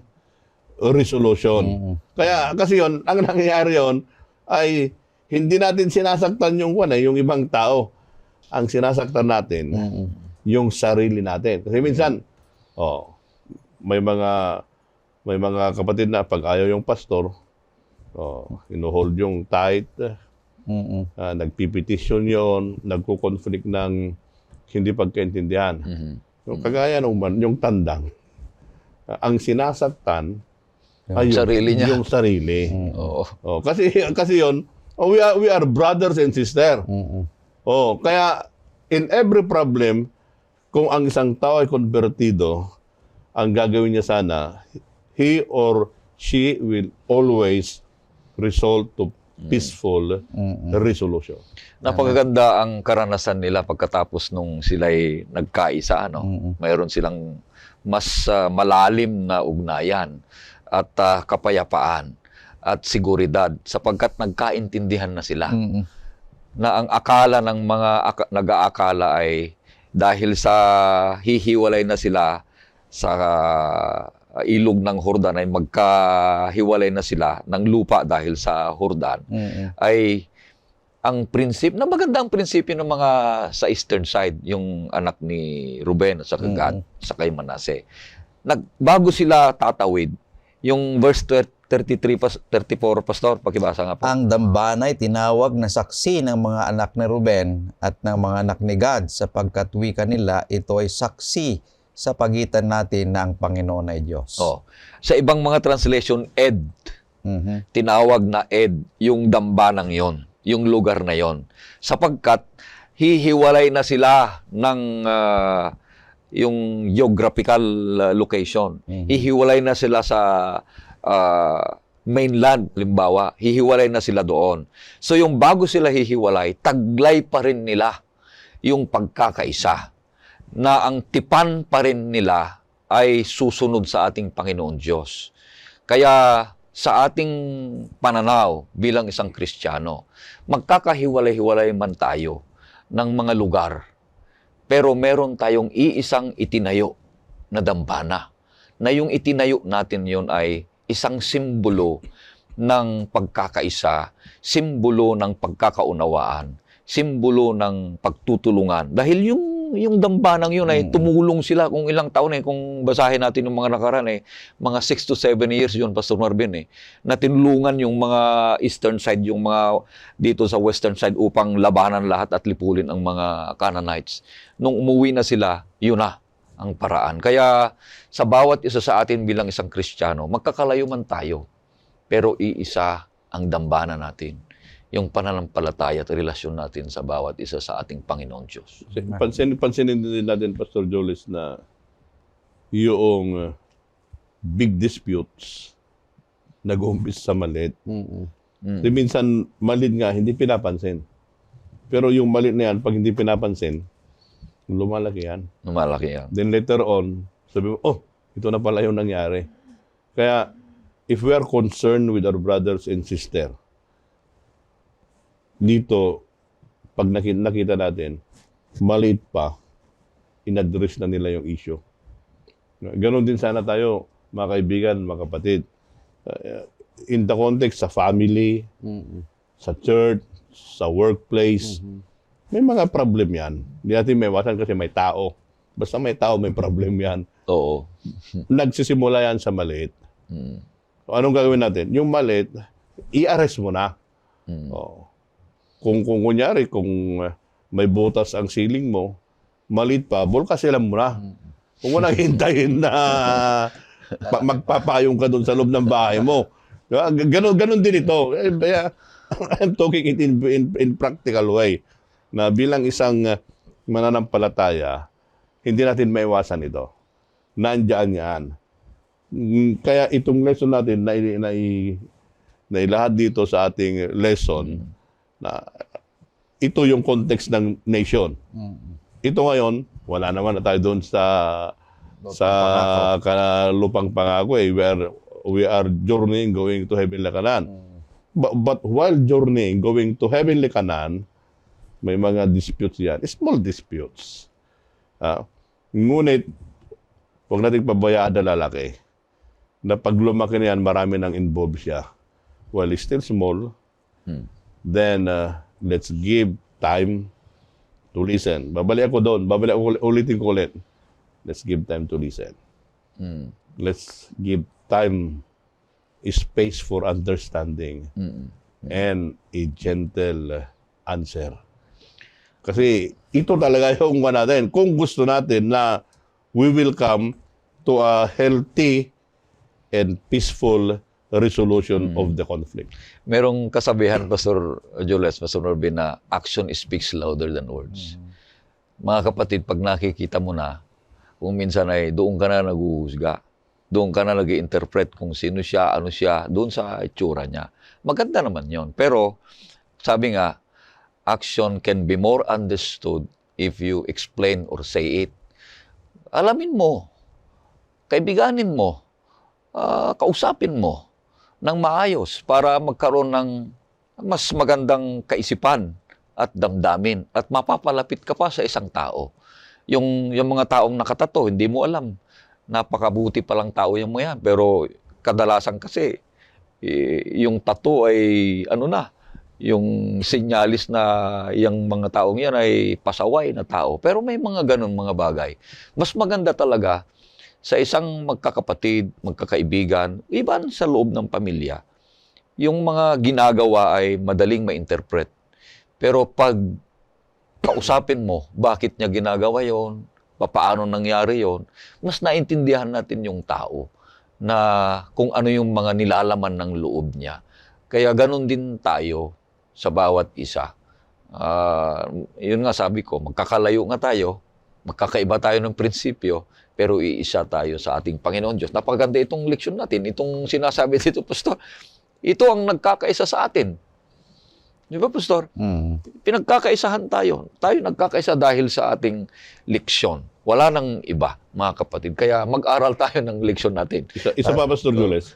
resolution. Kaya kasi yon, ang nangyayari yon ay hindi natin sinasaktan yung ibang tao. Ang sinasaktan natin yung sarili natin. Kasi minsan may mga kapatid na pag ayaw yung pastor, inuhold yung tithe, nagpipetisyon yon, nagko-conflict ng hindi pagkaintindihan. Yung kagaya yung tandang, ang sinasaktan ay sarili niya. yung sarili. Oo. Kasi yon, we are brothers and sister. Kaya in every problem, kung ang isang tao ay konbertido, ang gagawin niya sana, he or she will always result to peaceful resolution. Napakaganda ang karanasan nila pagkatapos nung sila'y nagkaisa. Mayroon silang mas malalim na ugnayan at kapayapaan at seguridad sapagkat nagkaintindihan na sila. Na ang akala ng mga nag-aakala ay dahil sa hihiwalay na sila sa ilog ng Jordan ay magkahiwalay na sila ng lupa dahil sa Jordan, ay ang prinsipyo, na magandang prinsipyo ng mga sa eastern side, yung anak ni Ruben at saka Gad, sa kay Manase. Bago sila tatawid, yung verse 34, Pastor, pakibasa nga po. Ang dambanay tinawag na saksi ng mga anak ni Ruben at ng mga anak ni Gad sapagkat wika nila ito ay saksi sa pagitan natin ng Panginoon ay Diyos. Sa ibang mga translation, Ed. Tinawag na Ed, yung dambanang yon, yung lugar na yon. Sapagkat hihiwalay na sila ng yung geographical location. Hihiwalay na sila sa mainland, limbawa, hihiwalay na sila doon. So yung bago sila hihiwalay, taglay pa rin nila yung pagkakaisa na ang tipan pa rin nila ay susunod sa ating Panginoon Diyos. Kaya sa ating pananaw bilang isang Kristiyano, magkakahiwalay-hiwalay man tayo ng mga lugar, pero meron tayong iisang itinayo na dambana, na yung itinayo natin yon ay isang simbolo ng pagkakaisa, simbolo ng pagkakaunawaan, simbolo ng pagtutulungan. Dahil yung dambanang yun ay tumulong sila kung ilang taon kung basahin natin yung mga nakaraan mga 6 to 7 years yun, Pastor Marvin na tinulungan yung mga eastern side, yung mga dito sa western side upang labanan lahat at lipulin ang mga Canaanites. Nung umuwi na sila, yun na. ang paraan. Kaya sa bawat isa sa atin bilang isang Kristiyano, magkakalayo man tayo, pero iisa ang dambana natin. Yung pananampalataya at relasyon natin sa bawat isa sa ating Panginoon Diyos. Pansinin din natin, Pastor Jolis, na yung big disputes nag-umpis sa maliit. Kasi minsan, maliit nga, hindi pinapansin. Pero yung maliit na yan, pag hindi pinapansin, lumalaki yan. Lumalaki yan. Then later on, sabi mo, oh, ito na pala yung nangyari. Kaya, if we are concerned with our brothers and sisters, dito, pag nakita natin, maliit pa, in-address na nila yung issue. Ganon din sana tayo, mga kaibigan, mga kapatid. In the context sa family, sa church, sa workplace, may mga problem yan. Hindi natin may iwasan kasi may tao. Basta may tao, may problem yan. Oo. Nagsisimula yan sa maliit. So, anong gagawin natin? Yung maliit, i-arrest mo na. Oo. Kung kunyari, kung may butas ang ceiling mo, maliit pa, bulkasilan mo na. Kung walang hintayin na magpapayong ka doon sa loob ng bahay mo. Ganon din ito. I'm talking it in practical way. Na bilang isang mananampalataya, hindi natin maiwasan ito. Nandiyan yan. Kaya itong lesson natin na ilahad dito sa ating lesson, na ito yung context ng nation. Ito ngayon, wala naman na tayo doon sa lupang pangako. We are journeying, going to heavenly Canaan. But while journeying, going to heavenly Canaan, may mga disputes yan. Small disputes. Ngunit, huwag natin pabayaan na lalaki na pag lumaki na yan, marami nang involved siya. While it's still small, then let's give time to listen. Babalik ako doon. Ulitin ko ulit. Let's give time to listen. Let's give time, space for understanding, and a gentle answer. Kasi ito talaga yung natin. Kung gusto natin na we will come to a healthy and peaceful resolution of the conflict. Merong kasabihan, Pastor Jules, Pastor Norbin, na action speaks louder than words. Mga kapatid, pag nakikita mo na, kung minsan ay doon ka na nag-uusga, doon ka na nag-i-interpret kung sino siya, ano siya, doon sa itsura niya. Maganda naman yon. Pero, sabi nga, action can be more understood if you explain or say it. Alamin mo, kaibiganin mo, kausapin mo ng maayos para magkaroon ng mas magandang kaisipan at damdamin at mapapalapit ka pa sa isang tao. Yung mga taong nakatato, hindi mo alam. Napakabuti palang tao yung mga yan. Pero kadalasan kasi, yung tattoo ay yung sinyalis na yung mga taong yan ay pasaway na tao. Pero may mga ganun mga bagay. Mas maganda talaga sa isang magkakapatid, magkakaibigan, iban sa loob ng pamilya, yung mga ginagawa ay madaling ma-interpret. Pero pag kausapin mo, bakit niya ginagawa yon, paano nangyari yon, mas naintindihan natin yung tao na kung ano yung mga nilalaman ng loob niya. Kaya ganun din tayo sa bawat isa. Yun nga sabi ko, magkakalayo nga tayo, magkakaiba tayo ng prinsipyo, pero iisa tayo sa ating Panginoon Diyos. Napakaganda itong leksyon natin, itong sinasabi dito, Pastor. Ito ang nagkakaisa sa atin. Di ba, Pastor? Pinagkakaisahan tayo. Tayo nagkakaisa dahil sa ating leksyon. Wala nang iba, mga kapatid. Kaya mag-aral tayo ng leksyon natin. Isa pa, Pastor Jules,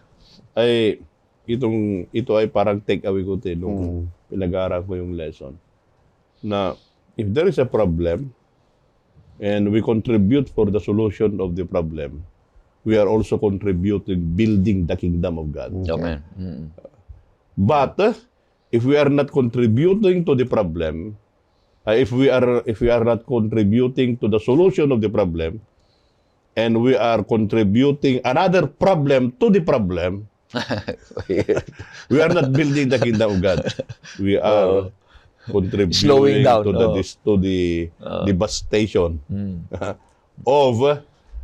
ay ito ay parang take away ko din nung pinag-aaral ko yung lesson. Na if there is a problem and we contribute for the solution of the problem, we are also contributing building the kingdom of God. Amen. But if we are not contributing to the problem, if we are not contributing to the solution of the problem, and we are contributing another problem to the problem, we are not building the kingdom of God. We are contributing Slowing down, to the devastation of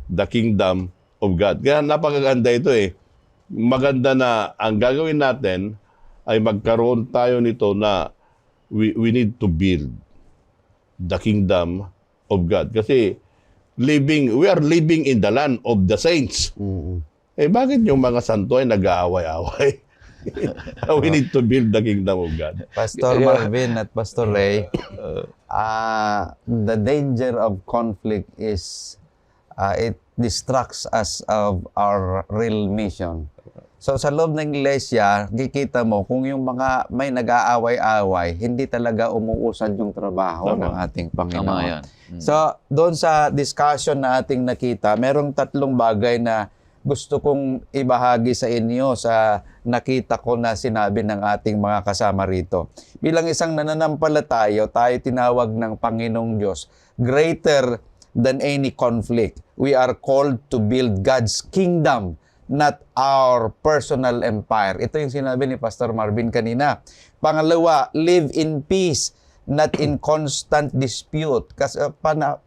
the kingdom of God. Kaya napakaganda ito eh. Maganda na ang gagawin natin ay magkaroon tayo nito na we need to build the kingdom of God. Kasi we are living in the land of the saints. Eh bakit yung mga santo ay nag-aaway-aaway? We need to build the kingdom of God. Pastor Marvin at Pastor Ray, the danger of conflict is it distracts us of our real mission. So sa loob ng iglesia, kikita mo kung yung mga may nag-aaway-away, hindi talaga umuusad yung trabaho ng ating Panginoon. Tama yan. So doon sa discussion na ating nakita, merong 3 bagay na gusto kong ibahagi sa inyo sa nakita ko na sinabi ng ating mga kasama rito. Bilang isang nananampalataya, tayo tinawag ng Panginoong Diyos, greater than any conflict. We are called to build God's kingdom, not our personal empire. Ito yung sinabi ni Pastor Marvin kanina. Pangalawa, live in peace, not in constant dispute. Kasi,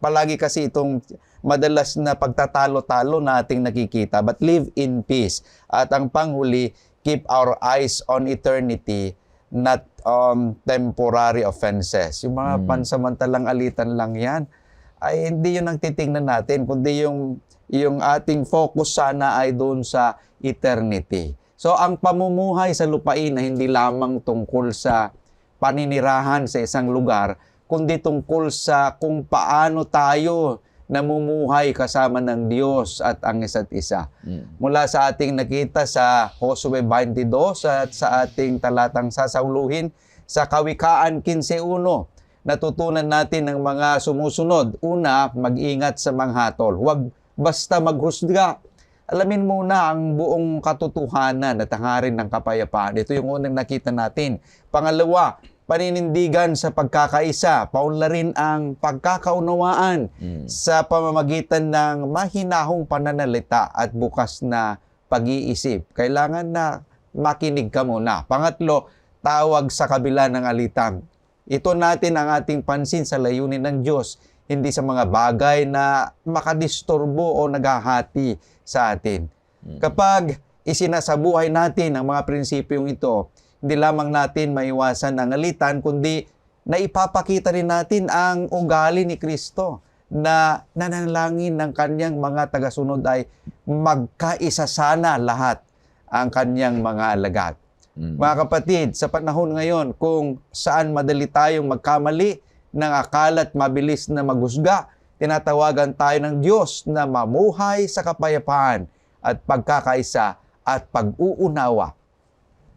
palagi kasi itong madalas na pagtatalo-talo na ating nakikita. But live in peace. At ang panghuli, keep our eyes on eternity, not on temporary offenses. Yung mga pansamantalang alitan lang yan, ay hindi yun ang titingnan natin, kundi yung ating focus sana ay doon sa eternity. So ang pamumuhay sa lupain na hindi lamang tungkol sa paninirahan sa isang lugar, kundi tungkol sa kung paano tayo namumuhay kasama ng Diyos at ang isa't isa. Mula sa ating nakita sa Josue 22 at sa ating talatang sasauluhin sa Kawikaan 15:1, natutunan natin ng mga sumusunod. Una, mag-ingat sa manghatol. Huwag basta maghusga. Alamin muna ang buong katotohanan at hangarin ng kapayapaan. Ito yung unang nakita natin. Pangalawa, paninindigan sa pagkakaisa. Paunlarin ang pagkakaunawaan sa pamamagitan ng mahinahong pananalita at bukas na pag-iisip. Kailangan na makinig ka muna. Pangatlo, tawag sa kabila ng alitan. Ito natin ang ating pansin sa layunin ng Diyos, hindi sa mga bagay na makadisturbo o naghahati sa atin. Kapag isinasabuhay natin ang mga prinsipyong ito, hindi lamang natin maiwasan ang alitan, kundi naipapakita rin natin ang ugali ni Kristo na nanalangin ng kanyang mga tagasunod ay magkaisa sana lahat ang kanyang mga alagad. Mga kapatid, sa panahon ngayon kung saan madali tayong magkamali ng akala at mabilis na maghusga, tinatawagan tayo ng Diyos na mamuhay sa kapayapaan at pagkakaisa at pag-uunawa.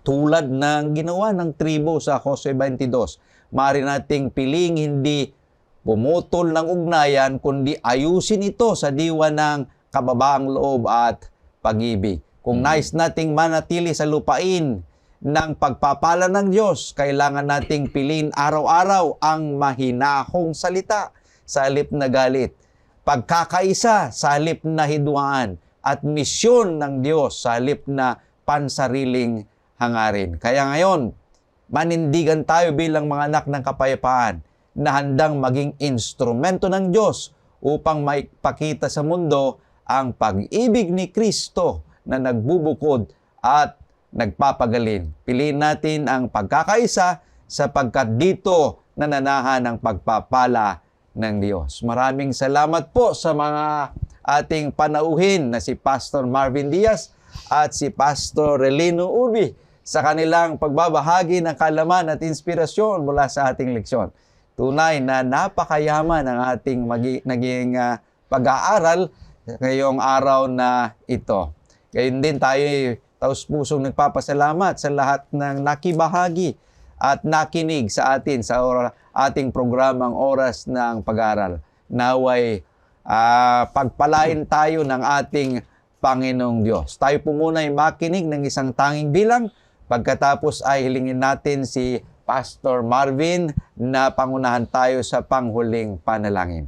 Tulad ng ginawa ng tribo sa Josue 22, maaari nating piling hindi pumutol ng ugnayan, kundi ayusin ito sa diwa ng kababaang loob at pag-ibig. Kung nais nating manatili sa lupain ng pagpapala ng Diyos, kailangan nating piliin araw-araw ang mahinahong salita sa halip na galit, pagkakaisa sa halip na hidwaan, at misyon ng Diyos sa halip na pansariling hangarin. Kaya ngayon, manindigan tayo bilang mga anak ng kapayapaan na handang maging instrumento ng Diyos upang maipakita sa mundo ang pag-ibig ni Kristo na nagbubukod at nagpapagaling. Piliin natin ang pagkakaisa sapagkat dito nananahan ang pagpapala ng Diyos. Maraming salamat po sa mga ating panauhin na si Pastor Marvin Diaz at si Pastor Relino Ubi sa kanilang pagbabahagi ng kaalaman at inspirasyon mula sa ating leksyon. Tunay na napakayaman ang ating naging pag-aaral ngayong araw na ito. Gayon din tayo taus-pusong nagpapasalamat sa lahat ng nakibahagi at nakinig sa atin sa ating programang Oras ng Pag-aaral. Naway pagpalain tayo ng ating Panginoong Diyos. Tayo po muna ay makinig ng isang tanging bilang. Pagkatapos ay hilingin natin si Pastor Marvin na pangunahan tayo sa panghuling panalangin.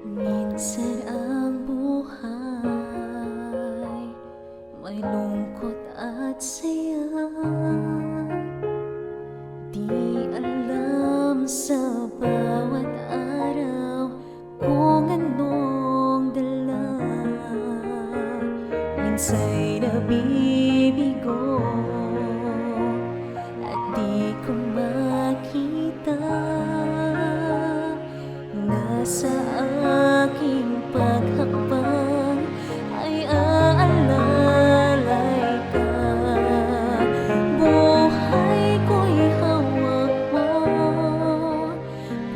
Minsan ang buhay may lungkot at saya. Di alam sa bawat araw kung anong dala. Minsa'y nabibigo at di ko makita. Nasa aking paghakbang ay aalalay ka. Buhay ko'y hawak mo,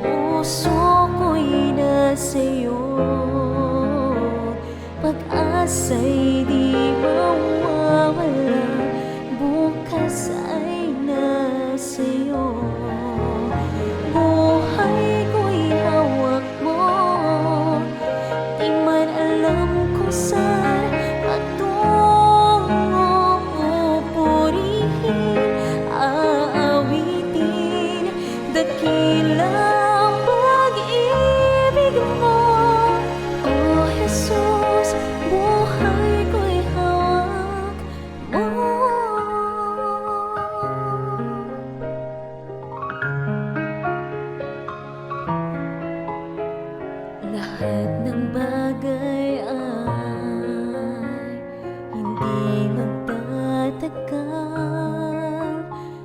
puso ko'y nasa'yo. Pag-asa'y di mawawala, bukas ay nasa'yo. Buhay ko'y hawak mo, di man alam kung saan patungo. Pupurihin, aawitin, dakilang pag-ibig mo. O Jesus, buhay ko'y hawak mo. Lahat ng bagay ay hindi magtatagal,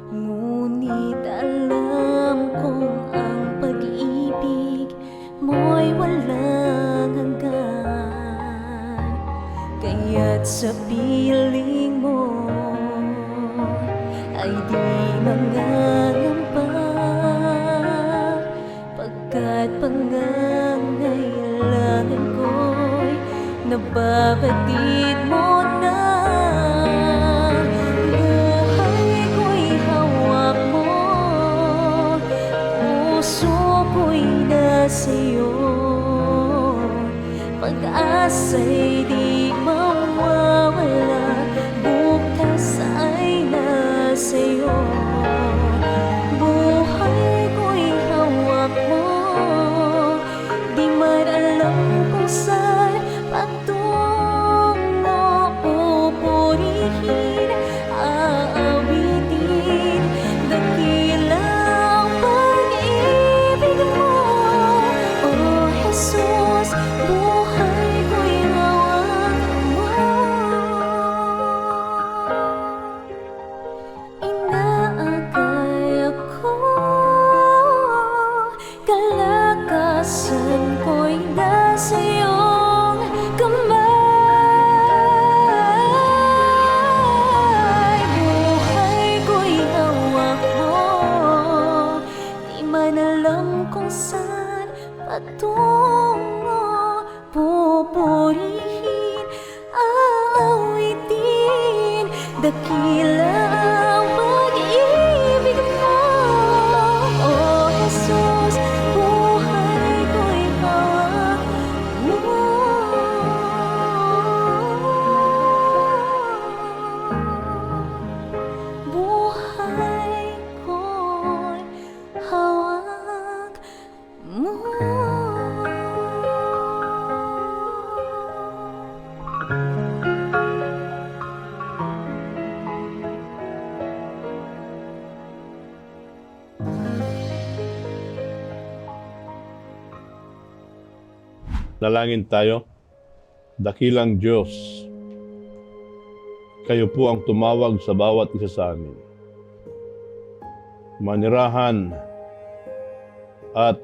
ngunit alam kong ang pag-ibig mo'y walang hanggan. Kaya't sa piling mo ay di mangangamba, pagkat pangangailangan ko'y nababatid mo na. Buhay ko'y hawak mo, puso ko'y nasa'yo. Pag-asa'y di mawawala, bukas ay nasa'yo. Buhay ko'y hawak mo, di man alam kung saan patungo. Pupurihin, aawitin, dakilang pag-ibig mo. O Jesus, buhay ko'y hawak mo. Inaakay ako, kalakasan ko'y nasa iyong kamay. Buhay ko'y hawak mo, di man alam kung saan patungo. Pupurihin, aawitin, dakila ang pag-ibig mo. O Jesus, buhay ko'y hawak mo. Buhay ko'y hawak mo. Dalangin tayo. Dakilang Diyos, kayo po ang tumawag sa bawat isa sa amin. Manirahan at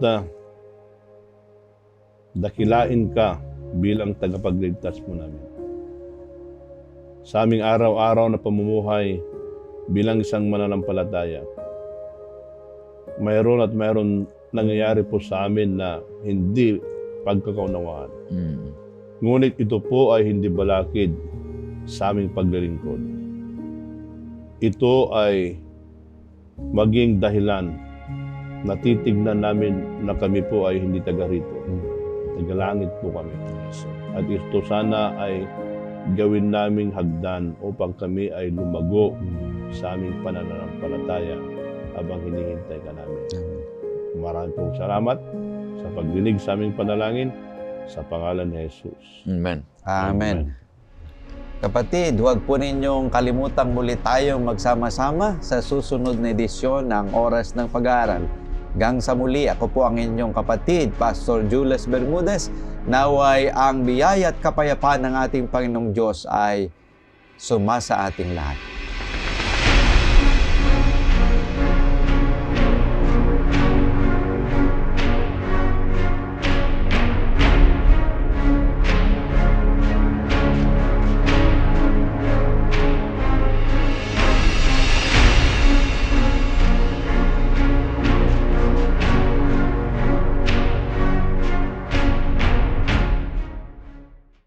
dakilain ka bilang tagapagligtas mo namin. Sa aming araw-araw na pamumuhay bilang isang mananampalataya, mayroon at mayroon nangyayari po sa amin na hindi pagkakaunawaan. Ngunit ito po ay hindi balakid sa aming paglilingkod. Ito ay maging dahilan na titignan namin na kami po ay hindi taga rito. Tagalangit po kami. At ito sana ay gawin naming hagdan upang kami ay lumago sa aming pananampalataya habang hinihintay ka namin. Maraming pong salamat sa pagdinig sa aming panalangin sa pangalan ni Jesus. Amen. Amen. Kapatid, huwag po ninyong kalimutang muli tayong magsama-sama sa susunod na edisyon ng Oras ng Pag-aaral. Hanggang sa muli, ako po ang inyong kapatid, Pastor Jules Bermudez. Naway ang biyaya at kapayapaan ng ating Panginoong Diyos ay sumasa ating lahat.